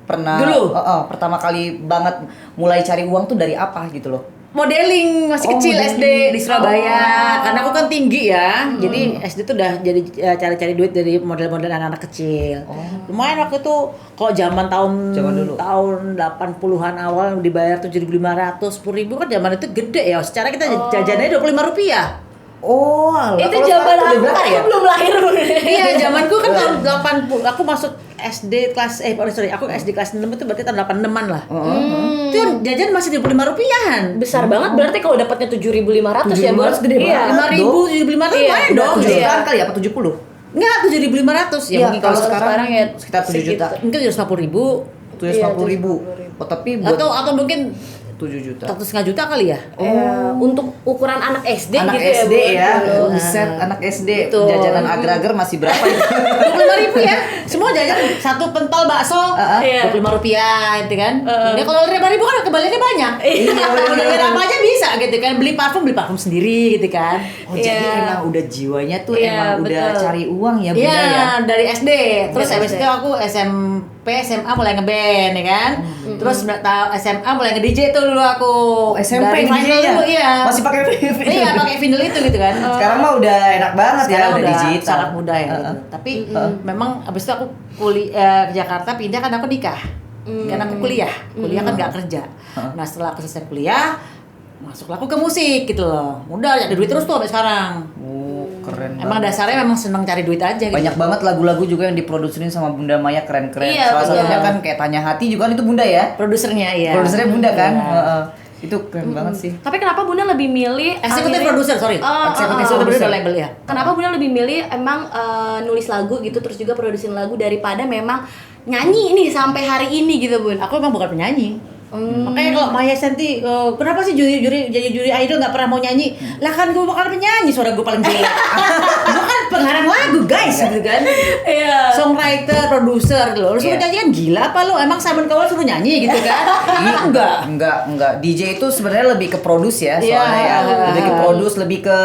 pernah Dulu? pertama kali banget mulai cari uang tuh dari apa gitu loh. Modeling masih kecil modeling. SD di Surabaya. Karena aku kan tinggi ya. Jadi SD tuh udah jadi cari-cari duit dari model-model anak-anak kecil. Lumayan waktu itu kalau zaman dulu. tahun 80-an awal dibayar 7.500, 10.000 kan zaman itu gede ya. Secara kita jajannya 25 rupiah. Oh, alah, Itu kalau zaman sekarang aku udah berapa belum lahir. Iya, zamanku kan tahun 80. Aku masuk SD kelas aku SD kelas 6 itu berarti tahun 86-an lah. Itu jajan masih 25 rupiahan. Besar banget berarti kalau dapatnya 7.500 ya, Bu. 7.500 gede Iya. banget. 5.000, 7.500 Iya, lumayan udah dong. 7 Iya. jutaan kali ya, apa 70? Enggak, 7.500 ya. Iya, Mungkin kalau kalau sekarang ya sekitar 7 juta. mungkin 750.000 750.000. Oh, tapi buat atau mungkin 7 juta. 1,5 juta kali ya. Untuk ukuran anak SD Anak gitu SD ya, Bu. ya, buset, anak SD. Betul. Jajanan agar-agar masih berapa itu? 25.000 ya. Semua jajan satu pentol bakso Iya. 25 rupiah gitu kan. Ya kalau 5.000 kan kembaliannya banyak. Iya, Mau beli apa aja bisa gitu kan. Beli parfum sendiri gitu kan. Oh, jadi Iya. emang udah jiwanya tuh Iya, emang udah betul. cari uang ya Bunda Iya, ya. dari SD. Terus Dari habis SD. itu aku SMP, SMA mulai ngeband ya kan. Terus SMA mulai nge-DJ tuh dulu aku. SMP Dari nih vinyl DJ-nya? dulu, iya. Masih pakai vinyl? Iya, pakai vinyl itu gitu kan. Sekarang mah udah enak banget ya, Sekarang udah digital. sangat mudah ya gitu. Tapi memang abis itu aku ke Jakarta pindah kan aku nikah. Karena aku kuliah kan nggak kerja. Nah setelah aku selesai kuliah, masuklah aku ke musik gitu loh. Udah ada duit terus tuh sampai sekarang. Oh, keren Emang banget. dasarnya memang seneng cari duit aja gitu. Banyak banget lagu-lagu juga yang diproduksiin sama Bunda Maya keren-keren. Iya, Salah betul. satunya kan kayak Tanya Hati juga kan itu Bunda ya. Produsernya iya. Produsernya Bunda kan. Iya. Heeh. Itu keren banget sih. Tapi kenapa Bunda lebih milih Eksekutif akhirnya- produser, sorry. Eksekutif Eksekutif produser. produser label ya. Kenapa Bunda lebih milih emang nulis lagu gitu terus juga produksi lagu daripada memang nyanyi nih sampai hari ini gitu, Bun? Aku emang bukan penyanyi. Makanya kalau Maya Senti, kenapa sih jadi juri idol nggak pernah mau nyanyi? Lah kan gue bakal penyanyi, suara gue paling jelek. Gue kan pengarang lagu guys, gitu kan. Iya. Songwriter, produser, lo. Lu suruh Iya. nyanyi kan gila apa lo? Emang Simon Cowell suruh nyanyi gitu kan? Enggak. DJ itu sebenarnya lebih ke produce ya soalnya Iya. ya. Lebih ke produce, lebih ke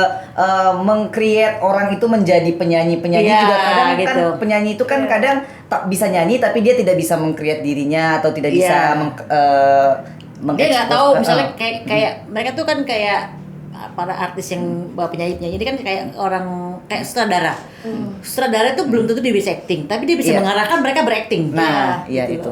meng-create orang itu menjadi penyanyi-penyanyi Iya, juga kadang kan gitu. penyanyi itu kan kadang tak bisa nyanyi tapi dia tidak bisa meng-create dirinya atau tidak bisa Iya. Dia nggak tahu misalnya kayak mereka tuh kan kayak para artis yang penyanyi ini kan kayak orang kayak sutradara. Sutradara itu belum tentu dia bisa acting, tapi dia bisa Iya. mengarahkan mereka berakting. Nah, iya gitu. itu.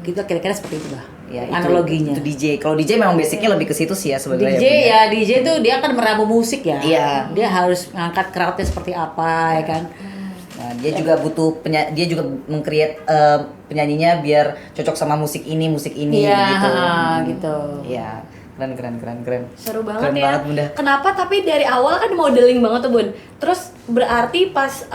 Gitu kira-kira seperti itu lah. Ya, Analoginya. Itu DJ. Kalau DJ memang basicnya lebih ke situ sih ya sebenarnya. DJ ya, DJ tuh dia akan meramu musik ya. Iya. Dia harus ngangkat crowdnya seperti apa ya kan. Nah, dia juga butuh dia juga meng-create penyanyinya biar cocok sama musik ini Iya, gitu. gitu. Iya. Keren. Seru banget Keren ya. banget, Bunda. Kenapa tapi dari awal kan modeling banget tuh, Bun. Terus berarti pas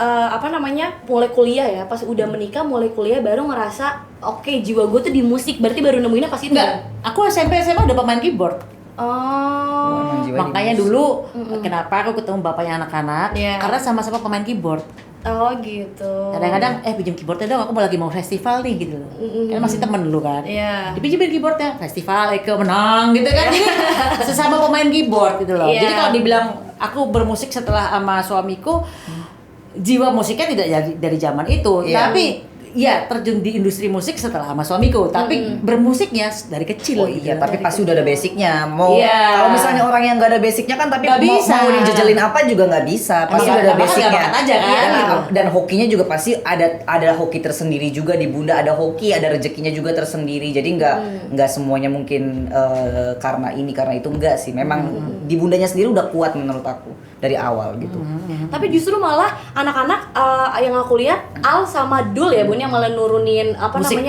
mulai kuliah ya, pas udah menikah mulai kuliah baru ngerasa oke, jiwa gue tuh di musik. Berarti baru nemuinnya pas itu. Enggak, aku SMP SMA udah pemain keyboard. Oh. Emang jiwa di Makanya musik. dulu kenapa aku ketemu bapaknya anak-anak? Iya. Karena sama-sama pemain keyboard. Oh gitu. Kadang-kadang pinjam keyboardnya dong, aku lagi mau festival nih gitu loh. Kan masih temen dulu kan. Iya. Dipinjemin keyboardnya, festival menang gitu kan. Jadi sesama pemain keyboard gitu loh. Iya. Jadi kalau dibilang aku bermusik setelah sama suamiku, jiwa musiknya tidak dari zaman itu, Iya. tapi ya terjun di industri musik setelah sama suamiku, tapi bermusiknya dari kecil. Oh iya, tapi pasti udah ada basicnya. Mau Iya. kalau misalnya orang yang nggak ada basicnya kan, tapi Nggak mau, bisa. mau dijejelin apa juga nggak bisa. Pasti Emang udah ada nggak bakat, basicnya. nggak bakat aja kan, Iya, gitu. dan hokinya juga pasti ada hoki tersendiri juga di Bunda. Ada hoki, ada rezekinya juga tersendiri. Jadi nggak semuanya mungkin karena ini karena itu enggak sih. Memang di Bundanya sendiri udah kuat menurut aku dari awal gitu. Tapi justru malah anak-anak yang aku lihat Al sama Dul ya, Bun, yang malah nurunin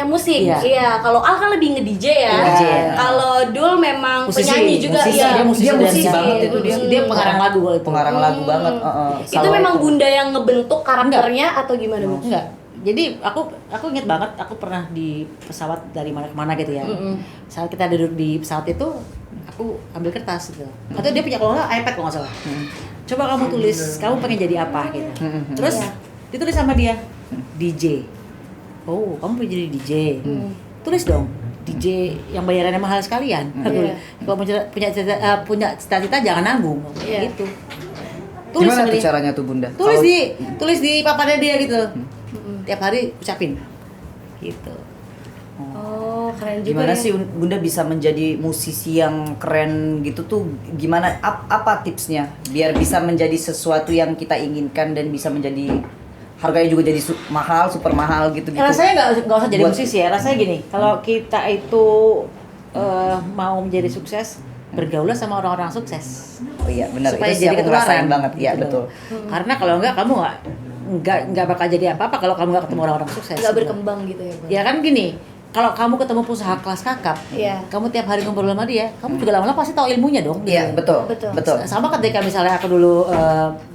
musik. Iya. Iya, kalau Al kan lebih nge-DJ ya. Nge-DJ. Kalau Dul memang Musisi. penyanyi juga Musisi, ya. dia musisi Dia dan musisi nyanyi. banget itu Dia pengarang lagu kalau itu. Pengarang lagu banget. Itu Sama memang Bunda yang ngebentuk karakternya atau gimana, Bun? Enggak. Jadi aku ingat banget aku pernah di pesawat dari mana ke mana gitu ya. Saat kita duduk di pesawat itu aku ambil kertas gitu. Atau dia punya kalau nggak iPad kalau nggak salah. Coba kamu tulis, kamu pengen jadi apa gitu. Terus ditulis sama dia DJ. Oh, kamu pengen jadi DJ. Tulis dong DJ yang bayarannya mahal sekalian. Iya. Kalau punya cita-cita jangan nanggung Iya. gitu. Tulis Gimana tuh sendiri. caranya tuh Bunda? Tulis Kalau- tulis di papannya dia gitu. Tiap hari ucapin. Gitu. Oh, keren juga Gimana ya. sih Bunda bisa menjadi musisi yang keren gitu tuh? Gimana apa tipsnya biar bisa menjadi sesuatu yang kita inginkan dan bisa menjadi harganya juga jadi mahal, super mahal gitu gitu. Rasanya nggak usah jadi Buat- musisi ya. Rasanya gini, kalau kita itu mau menjadi sukses, bergaullah sama orang-orang sukses. Oh iya benar, Supaya itu sih jadi aku ngerasain ketularan banget. Iya gitu betul. loh. Karena kalau enggak kamu nggak bakal jadi apa-apa kalau kamu nggak ketemu orang-orang sukses. Nggak gitu. berkembang gitu ya, Bun. Ya kan gini, kalau kamu ketemu pengusaha kelas kakap, Iya. kamu tiap hari ngobrol sama dia, kamu juga lama-lama pasti tahu ilmunya dong. gitu. Iya betul. Betul. Betul. Sama ketika misalnya aku dulu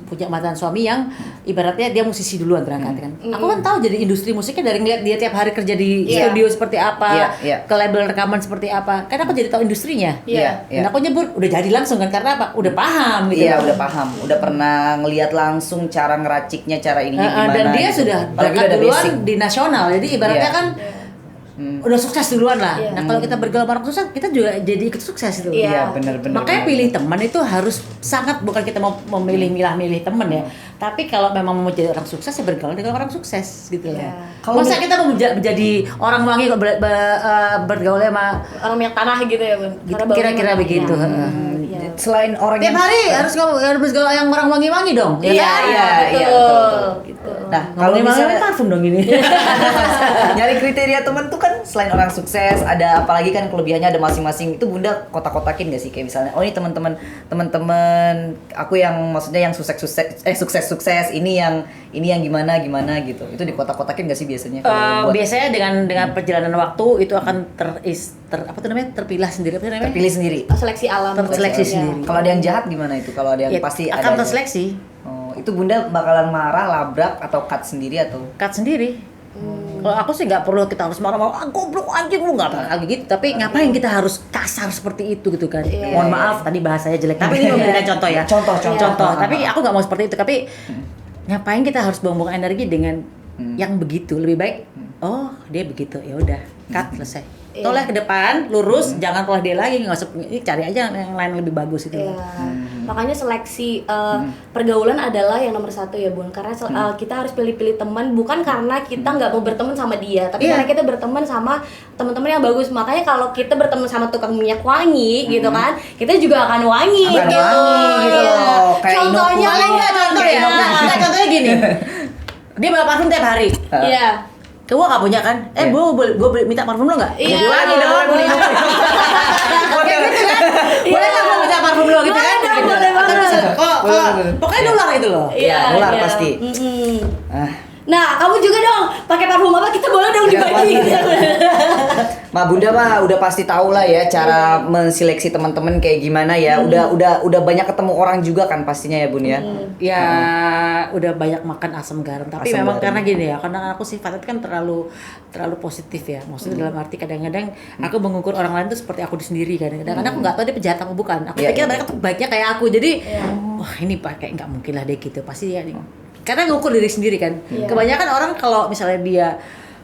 punya mantan suami yang ibaratnya dia musisi duluan berangkat kan. Aku kan tahu jadi industri musiknya dari ngeliat dia tiap hari kerja di Iya. studio seperti apa, Iya, iya. ke label rekaman seperti apa. Kan aku jadi tahu industrinya. Iya. Dan aku nyebur udah jadi langsung kan karena apa? Udah paham gitu. Iya udah paham, udah pernah ngelihat langsung cara ngeraciknya, cara ininya gimana. Dan dia gitu. sudah Apalagi berangkat udah ada duluan basic. di nasional. Jadi ibaratnya Iya. kan udah sukses duluan lah. Iya. Nah kalau kita bergaul sama orang sukses, kita juga jadi ikut sukses itu. Iya. Iya benar-benar. Makanya pilih teman itu harus sangat, bukan kita mau memilih milah-milih teman ya. Tapi kalau memang mau jadi orang sukses ya bergaul dengan orang sukses gitu Iya. lah. Kalau Masa kita mau menjadi orang wangi kok bergaul sama Orang minyak tanah gitu ya, Bun. gitu, Karena baunya kira-kira mana. begitu. Iya. Selain orang Tiap yang hari harus bergaul yang orang wangi-wangi dong. ya Iya, kan? iya, betul. iya, betul, betul. Gitu. Nah, kalau Ngomongin misalnya parfum dong ini. nyari kriteria teman tuh kan selain orang sukses ada apalagi kan kelebihannya ada masing-masing. Itu Bunda kotak-kotakin gak sih kayak misalnya oh ini teman-teman aku yang maksudnya yang sukses ini yang gimana gitu. Itu di kotak-kotakin gak sih biasanya? Kalau buat Biasanya dengan perjalanan waktu itu akan apa tuh namanya, terpilah sendiri, apa namanya? terpilih sendiri. Seleksi alam. Terseleksi Iya. sendiri. Kalau ada yang jahat gimana itu? Kalau ada yang Ya, pasti akan ada. terseleksi. Oh, itu Bunda bakalan marah, labrak atau cut sendiri atau? Cut sendiri. Kalau aku sih nggak perlu kita harus marah-marah, goblok anjing lu nggak bakal gitu. Tapi ngapain kita harus kasar seperti itu gitu kan? Iya. Mohon maaf tadi bahasanya jelek. Tapi ini memberikan contoh ya. Contoh. Contoh. Tapi aku nggak mau seperti itu. Tapi ngapain kita harus buang-buang energi dengan yang begitu? Lebih baik. Oh dia begitu, ya udah, cut selesai. Iya. Toleh ke depan, lurus, jangan toleh dia lagi, nggak usah, ini cari aja yang lain lebih bagus itu. Iya. Makanya seleksi pergaulan adalah yang nomor satu ya, Bun. Karena kita harus pilih-pilih teman bukan karena kita nggak mau berteman sama dia, tapi Iya. karena kita berteman sama teman-teman yang bagus. Makanya kalau kita berteman sama tukang minyak wangi gitu kan, kita juga akan wangi Akan gitu. wangi gitu Iya. loh. Kayak Contohnya Inoku. Paling nggak contoh Kayak ya, Inoku. nggak, contohnya gini. Dia bawa parfum tiap hari. Iya. Gue gak punya kan? Iya. gue minta parfum lo gak? Iya. Jadi wangi udah boleh beli. Kayak gitu kan? Boleh gak gue minta parfum lo gitu kan? Boleh dong, Gitu. boleh Atau banget. bisa, Boleh. pokoknya nular itu loh. Iya, nular pasti. Mm-mm. Ah, Nah, kamu juga dong pakai parfum apa? Kita boleh dong Iya, dibagi. Ma Bunda mah udah pasti tahu lah ya cara menseleksi teman-teman kayak gimana ya. Udah banyak ketemu orang juga kan pastinya ya Bun ya. Ya udah banyak makan asam garam. Tapi Asam memang garam. karena gini ya, karena aku sifatnya kan terlalu positif ya. Maksudnya dalam arti kadang-kadang aku mengukur orang lain tuh seperti aku sendiri kan. Kadang-kadang aku nggak tahu dia penjahat apa bukan. Aku Iya, pikir iya. mereka tuh baiknya kayak aku. Jadi wah ini pakai nggak mungkin lah dia gitu. Pasti ya. Karena ngukur diri sendiri kan. Iya. Kebanyakan orang kalau misalnya dia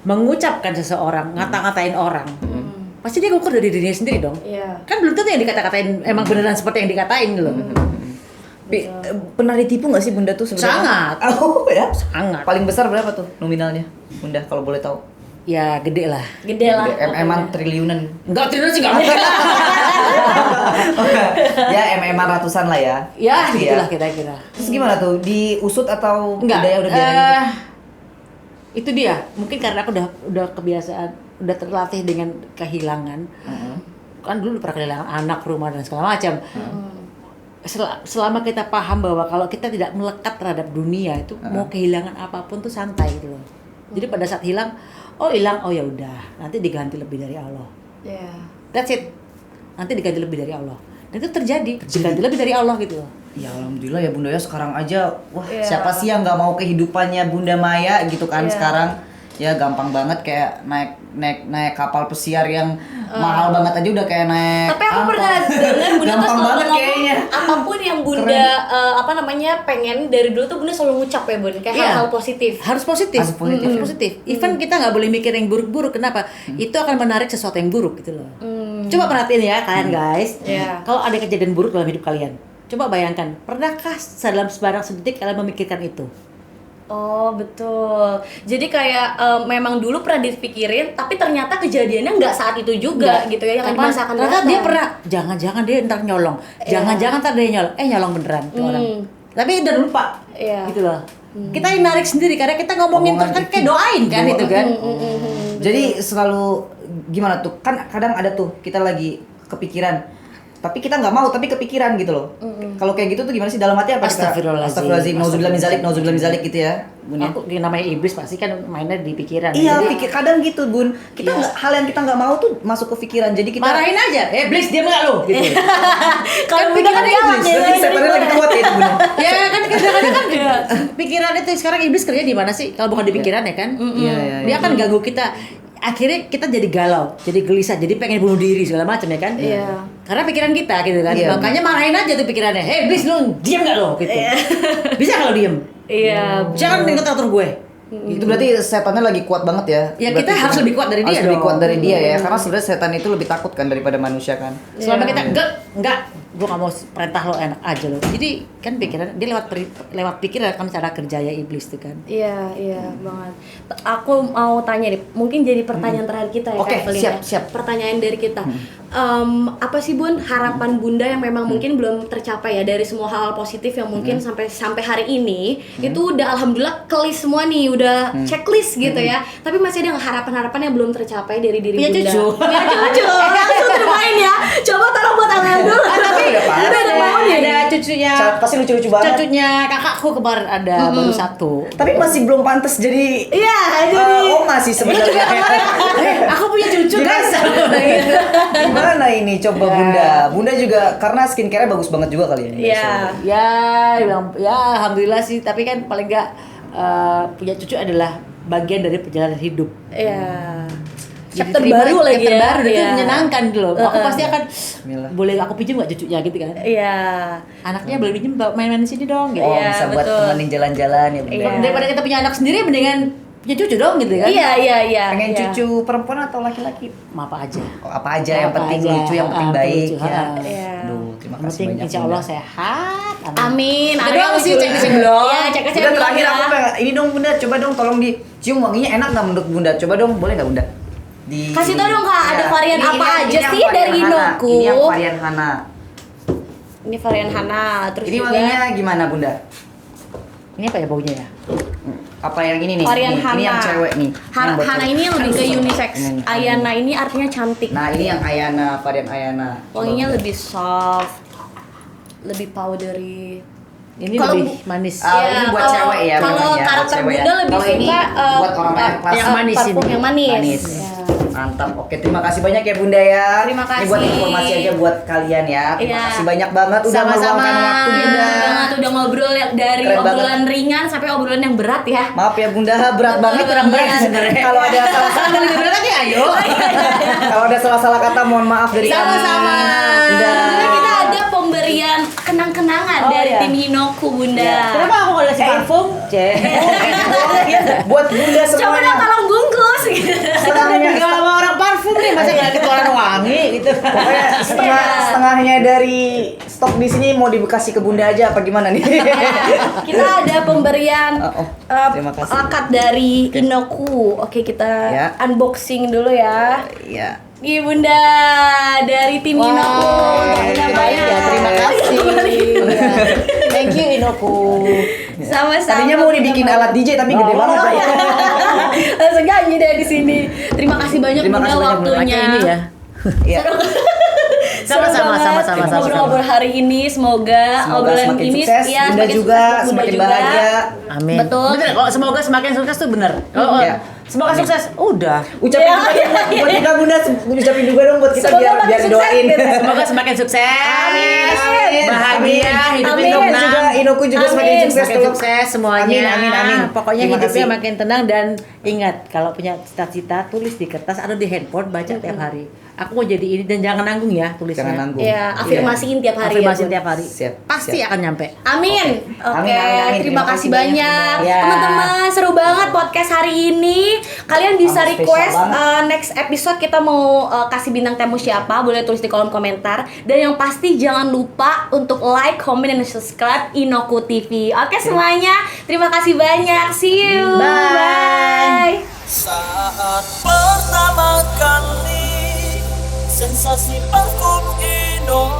mengucapkan seseorang, ngata-ngatain orang, pasti dia ngukur dari dirinya sendiri dong. Iya. Kan belum tentu yang dikata-katain emang beneran seperti yang dikatain loh. Pernah ditipu nggak sih Bunda tuh sebenarnya? Sangat. Oh ya. Sangat. Paling besar berapa tuh nominalnya Bunda kalau boleh tahu? Ya gede lah. Gede lah. Emang triliunan. Enggak triliun sih enggak mungkin. Ya MM ratusan lah ya. Ya Pasti gitulah kira-kira. Terus gimana tuh? Diusut atau Enggak. udah biarin gitu? Itu dia. Mungkin karena aku udah kebiasaan, udah terlatih dengan kehilangan. Kan dulu pernah kehilangan anak, rumah dan segala macam. Selama kita paham bahwa kalau kita tidak melekat terhadap dunia itu mau kehilangan apapun tuh santai gitu loh. Jadi pada saat hilang, oh ya udah, nanti diganti lebih dari Allah. Iya. That's it. Nanti diganti lebih dari Allah. Dan itu terjadi, diganti lebih dari Allah gitu loh. Ya alhamdulillah ya Bunda ya sekarang aja wah Iya. siapa sih yang nggak mau kehidupannya Bunda Maya gitu kan Iya. sekarang ya gampang banget kayak naik kapal pesiar yang mahal banget aja udah kayak naik Tapi aku angkot. pernah dengar Bunda tuh gampang selalu banget ngomong kayaknya. apapun yang Bunda pengen dari dulu tuh Bunda selalu ngucap ya Bun, kayak Iya. hal-hal positif. Harus positif. Harus positif, Harus ya. positif. Even kita nggak boleh mikir yang buruk-buruk. Kenapa? Itu akan menarik sesuatu yang buruk gitu loh. Coba perhatiin ya kalian guys. Iya. Kalau ada kejadian buruk dalam hidup kalian, Coba bayangkan, pernahkah dalam sebarang sedetik kalian memikirkan itu? Oh betul. Jadi kayak memang dulu pernah dipikirin, tapi ternyata kejadiannya nggak saat itu juga gitu ya, yang dimasakan ternyata dia pernah, jangan-jangan dia ntar nyolong, jangan-jangan ntar dia nyolong, nyolong beneran tuh orang. Tapi udah lupa, gitu loh. Kita yang narik sendiri karena kita ngomongin tuh kan kayak doain kan itu kan. Jadi selalu gimana tuh? Kan kadang ada tuh kita lagi kepikiran, tapi kita nggak mau, tapi kepikiran gitu loh. Kalau kayak gitu tuh gimana sih dalam hati apa? Astagfirullahaladzim, nauzubillah min zalik gitu ya, Bun. Aku namanya iblis pasti kan mainnya di pikiran. Iya, kadang gitu, Bun. Kita hal yang kita nggak mau tuh masuk ke pikiran. Jadi kita marahin aja, iblis diam nggak lo? Gitu. Kalau pikiran galak ya. Berarti setannya lagi kuat ya itu, Bun. Ya kan kadang-kadang kan pikiran itu sekarang iblis kerja di mana sih? Kalau bukan di pikiran ya kan? Iya. Dia kan ganggu kita. Akhirnya kita jadi galau, jadi gelisah, jadi pengen bunuh diri segala macam ya kan? Iya. Karena pikiran kita gitu kan. Iya. Makanya marahin aja tuh pikirannya. Hei, iblis lu diam nggak lo? Gitu. Bisa kalau diem? Iya. Jangan ikut atur gue. Itu berarti setannya lagi kuat banget ya. Ya Berarti kita harus lebih kuat dari dia harus lebih dong. kuat dari dia ya, karena sebenarnya setan itu lebih takut kan daripada manusia kan. Selama kita enggak, gue nggak mau perintah lo, enak aja lo. Jadi kan pikiran dia lewat pikiran kan cara kerjanya iblis tuh kan. Iya banget. Aku mau tanya nih, mungkin jadi pertanyaan terakhir kita ya, Oke, Kak Evelyn, siap. Pertanyaan dari kita. Apa sih Bun harapan Bunda yang memang mungkin belum tercapai ya dari semua hal positif yang mungkin sampai hari ini itu udah alhamdulillah kelis semua nih, udah checklist gitu ya. Tapi masih ada harapan-harapan yang belum tercapai dari diri Punya Bunda. cucu. Punya cucu. Langsung termain ya. Coba tolong buat Angga dulu. Tapi udah pasti. Udah mau nih. Ada cucunya. Pasti lucu-lucu banget. Cucunya kakakku kemarin ada baru satu. Tapi masih belum pantas jadi Iya, jadi oh masih sebenarnya. Aku punya cucu guys. Gimana ini coba Bunda juga karena skincare-nya bagus banget juga kali ini. Iya. Ya alhamdulillah sih, tapi kan paling enggak punya cucu adalah bagian dari perjalanan hidup. Iya. Jadi Chapter terima baru lagi chapter ya. baru itu Iya. menyenangkan gitu loh. Aku pasti akan Bismillah. boleh aku pinjam nggak cucunya gitu kan. Iya. Anaknya boleh pinjam main-main di sini dong gitu. Oh, Iya, bisa buat betul. temenin jalan-jalan ya Bunda. Iya. Daripada kita punya anak sendiri mendingan punya cucu dong gitu kan. Iya. Pengen Iya. cucu perempuan atau laki-laki? Apa aja. Oh, apa aja yang Apa penting aja. lucu, yang penting baik lucu, ya. Iya. Duh, terima Yang kasih penting banyak. insya Allah sehat. Amin. Itu doang sih, cek di sini belum. belum. Iya, cek Bunda terakhir aku pengen ini dong Bunda, coba dong tolong dicium wanginya enak nggak menurut Bunda? Coba dong, boleh nggak Bunda? Kasih tau dong, Kak, ada varian apa aja yang sih varian dari Hana. Inoku? Ini yang varian Hana. Ini varian Hana, terus Ini juga wanginya gimana Bunda? Ini apa ya baunya ya? Apa yang ini nih? varian Nih, Hana. Ini yang cewek nih. Yang buat Hana cewek. ini yang lebih ke unisex. Ini. Ayana ini artinya cantik. Nah, ini yang Ayana, varian Ayana. Coba, Wanginya Bunda. lebih soft, lebih powdery. Ini Kalau lebih manis. Ini buat kalau- cewek ya, Kalau memang ya, buat karakter cewek ya. Bunda lebih Kalau ini suka buat orang-orang kelas yang manis parfum ini. yang manis. Manis. Ya. Mantap. Oke, terima kasih banyak ya Bunda ya. Terima Ini buat kasih. informasi aja buat kalian ya. Terima Iya. kasih banyak banget udah Sama-sama. meluangkan waktu Bunda. Banget udah ngobrol dari Keren obrolan ringan sampai obrolan yang berat ya. Maaf ya Bunda, berat banget kurang berat sih sebenarnya. Kalau ada salah-salah Lebih berat lagi ayo. kalau ada salah-salah kata mohon maaf dari kami. Sama-sama. Bunda. Sebenarnya kita ada pemberian kenang-kenangan Oh, dari iya. tim Hinoku Bunda. Kenapa aku kalau kasih parfum? Cek. Buat Bunda Coba dong semuanya. tolong bungkus. Kita udah tinggal sama orang parfum nih, masa nggak ketularan wangi gitu. Pokoknya setengahnya dari stok di sini mau dikasih ke Bunda aja apa gimana nih? Kita ada pemberian Oh, terima kasih. plakat dari Hinoku. Oke, kita Ya. unboxing dulu ya. Iya. Nih Bunda dari tim Hinoku untuk menyampaikan. Terima kasih. Ya. Thank you Inoku. Sama-sama. Tadinya mau dibikin alat DJ tapi gede banget. iya. Langsung nyanyi deh di sini. Terima kasih banyak Terima Bunda kasih banyak, Bunda. waktunya. Pakai ini ya. Iya. Sama-sama, Seru banget sama-sama, ngobrol-ngobrol hari ini. Semoga obrolan semakin ini sukses, ya, Bunda semakin juga, sukses, Bunda semakin juga. bahagia. Amin. Betul. Bener, kalau semoga semakin sukses tuh bener. Oh, Iya. semoga sukses. Udah. Ucapin Iya, juga iya, dong iya. buat kita Bunda, ucapin juga dong buat kita Semoga biar makin sukses, doain. gitu. Semoga semakin sukses. Amin. Bahagia, hidupnya Amin. tenang. Juga Inoku juga semakin Amin. sukses Semakin tuh. sukses semuanya. Amin, amin. Pokoknya Terima hidupnya kasih. makin tenang dan ingat kalau punya cita-cita tulis di kertas atau di handphone baca tiap hari. aku mau jadi ini, dan jangan nanggung ya tulisnya. Jangan nanggung. Ya, afirmasiin tiap hari. Afirmasi ya, Bun. tiap hari. Siap, Pasti siap. akan nyampe. Amin. Oke, Amin. terima kasih banyak. Ya. Teman-teman, seru banget podcast hari ini. Kalian bisa Spesial request banget. next episode kita mau kasih bintang tamu siapa, boleh tulis di kolom komentar. Dan yang pasti jangan lupa untuk like, comment, dan subscribe Inoku TV. Oke semuanya, terima kasih banyak. See you. Bye. Saat pertama kali sensasi parfum Indomie